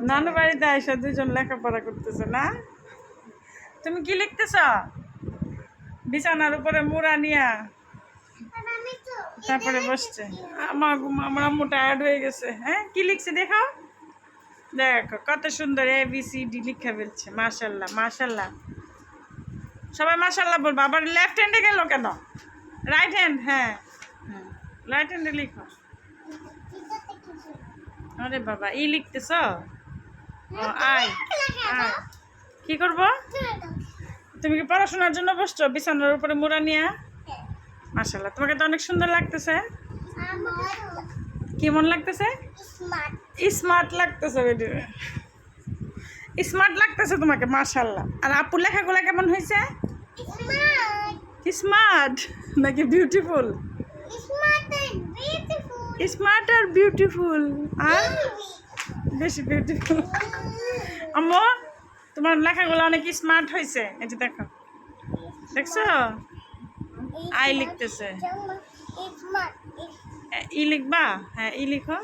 নানু বাড়িতে আইসা দুজন লেখাপড়া করতেছে না? তুমি কি লিখতেছ? বিছানার উপরে মুড়া নিয়া তারপরে বসছে। আমার আম্মু টায়ার্ড হয়ে গেছে। হ্যাঁ, কি লিখছে দেখাও। দেখো কত সুন্দর ABCD লিখে ফেলছে। মাশাল্লাহ মাশাল্লাহ, সবাই মাশাল্লাহ বলবো। আবার লেফট হ্যান্ডে গেল কেন? Right hand. হ্যাঁ হ্যাঁ, রাইট হ্যান্ডে লিখো। আরে বাবা, ই লিখতেছ? ও আয় আয়, কি করব? তুমি কি পড়াশোনার জন্য বসছো বিছানার উপরে মুড়া নিয়ে? মাশাল্লাহ, তোমাকে তো অনেক সুন্দর লাগতেছে। কেমন লাগতেছে? স্মার্ট লাগতেছে বেটি, স্মার্ট লাগতেছে তোমাকে। মাশাল্লাহ। আর আপুর লেখাগুলো কেমন হয়েছে? স্মার্ট নাকি বিউটিফুল? স্মার্ট আর বিউটিফুল, আর বেশি বিউটিফুল। আম্মু, তোমার লেখাগুলো অনেক স্মার্ট হয়েছে। এই যে দেখো, দেখছো? আই লিখতেছে। ই লিখবা? হ্যাঁ, ই লিখো।